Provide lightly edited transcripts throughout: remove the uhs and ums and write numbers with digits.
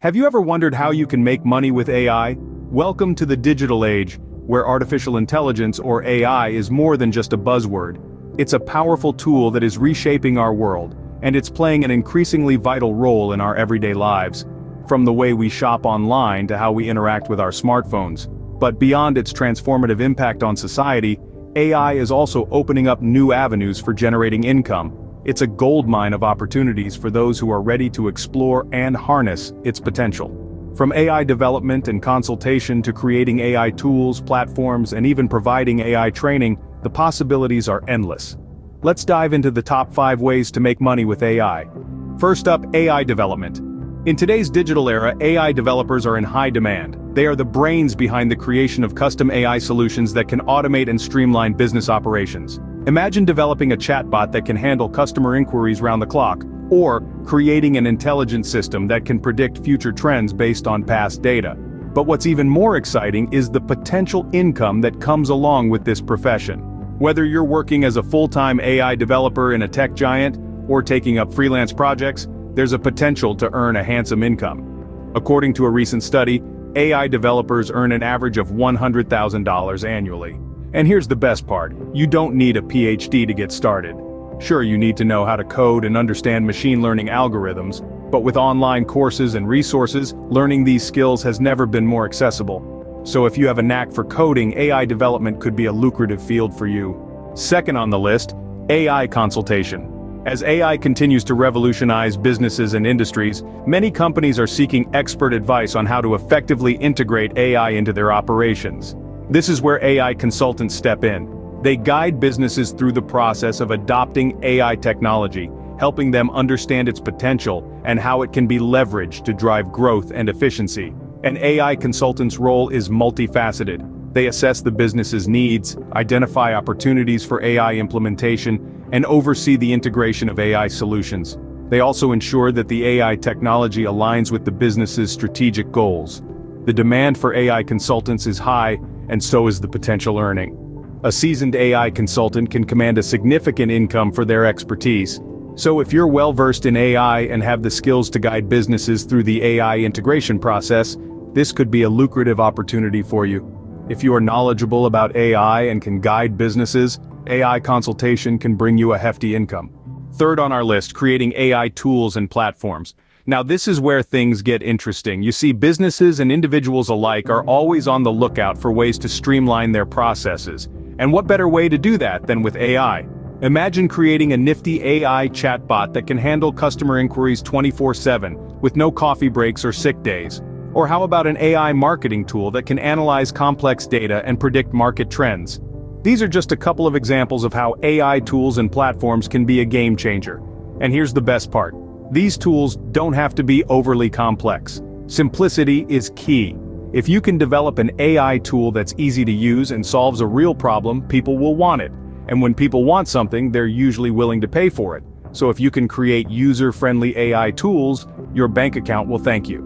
Have you ever wondered how you can make money with AI? Welcome to the digital age, where artificial intelligence or AI is more than just a buzzword. It's a powerful tool that is reshaping our world, and it's playing an increasingly vital role in our everyday lives, from the way we shop online to how we interact with our smartphones. But beyond its transformative impact on society, AI is also opening up new avenues for generating income. It's a goldmine of opportunities for those who are ready to explore and harness its potential. From AI development and consultation to creating AI tools, platforms, and even providing AI training, the possibilities are endless. Let's dive into the top 5 ways to make money with AI. First up, AI development. In today's digital era, AI developers are in high demand. They are the brains behind the creation of custom AI solutions that can automate and streamline business operations. Imagine developing a chatbot that can handle customer inquiries round the clock, or creating an intelligent system that can predict future trends based on past data. But what's even more exciting is the potential income that comes along with this profession. Whether you're working as a full-time AI developer in a tech giant, or taking up freelance projects, there's a potential to earn a handsome income. According to a recent study, AI developers earn an average of $100,000 annually. And here's the best part, you don't need a PhD to get started. Sure, you need to know how to code and understand machine learning algorithms, but with online courses and resources, learning these skills has never been more accessible. So if you have a knack for coding, AI development could be a lucrative field for you. Second on the list, AI consultation. As AI continues to revolutionize businesses and industries, many companies are seeking expert advice on how to effectively integrate AI into their operations. This is where AI consultants step in. They guide businesses through the process of adopting AI technology, helping them understand its potential and how it can be leveraged to drive growth and efficiency. An AI consultant's role is multifaceted. They assess the business's needs, identify opportunities for AI implementation, and oversee the integration of AI solutions. They also ensure that the AI technology aligns with the business's strategic goals. The demand for AI consultants is high, and so is the potential earning. A seasoned AI consultant can command a significant income for their expertise. So if you're well-versed in AI and have the skills to guide businesses through the AI integration process, this could be a lucrative opportunity for you. If you are knowledgeable about AI and can guide businesses, AI consultation can bring you a hefty income. Third on our list, creating AI tools and platforms. Now this is where things get interesting. You see, businesses and individuals alike are always on the lookout for ways to streamline their processes. And what better way to do that than with AI? Imagine creating a nifty AI chatbot that can handle customer inquiries 24/7, with no coffee breaks or sick days. Or how about an AI marketing tool that can analyze complex data and predict market trends? These are just a couple of examples of how AI tools and platforms can be a game changer. And here's the best part. These tools don't have to be overly complex. Simplicity is key. If you can develop an AI tool that's easy to use and solves a real problem, people will want it. And when people want something, they're usually willing to pay for it. So if you can create user-friendly AI tools, your bank account will thank you.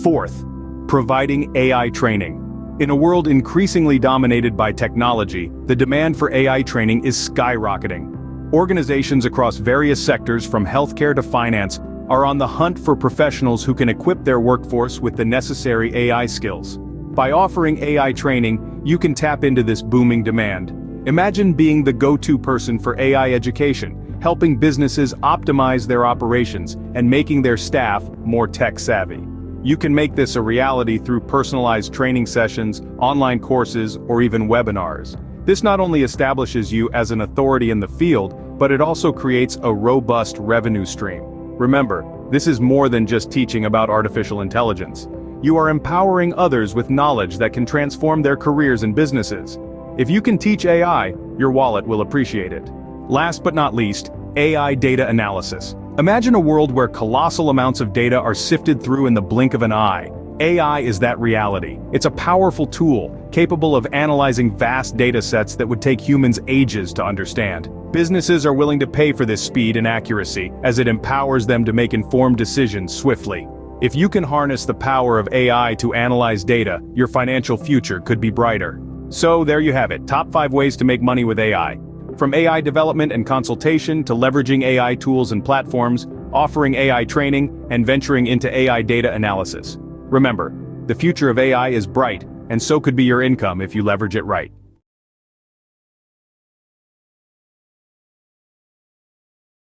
Fourth, providing AI training. In a world increasingly dominated by technology, the demand for AI training is skyrocketing. Organizations across various sectors from healthcare to finance are on the hunt for professionals who can equip their workforce with the necessary AI skills. By offering AI training, you can tap into this booming demand. Imagine being the go-to person for AI education, helping businesses optimize their operations and making their staff more tech-savvy. You can make this a reality through personalized training sessions, online courses, or even webinars. This not only establishes you as an authority in the field, but it also creates a robust revenue stream. Remember, this is more than just teaching about artificial intelligence. You are empowering others with knowledge that can transform their careers and businesses. If you can teach AI, your wallet will appreciate it. Last but not least, AI data analysis. Imagine a world where colossal amounts of data are sifted through in the blink of an eye. AI is that reality. It's a powerful tool, capable of analyzing vast data sets that would take humans ages to understand. Businesses are willing to pay for this speed and accuracy, as it empowers them to make informed decisions swiftly. If you can harness the power of AI to analyze data, your financial future could be brighter. So there you have it, top 5 ways to make money with AI. From AI development and consultation to leveraging AI tools and platforms, offering AI training, and venturing into AI data analysis. Remember, the future of AI is bright, and so could be your income if you leverage it right.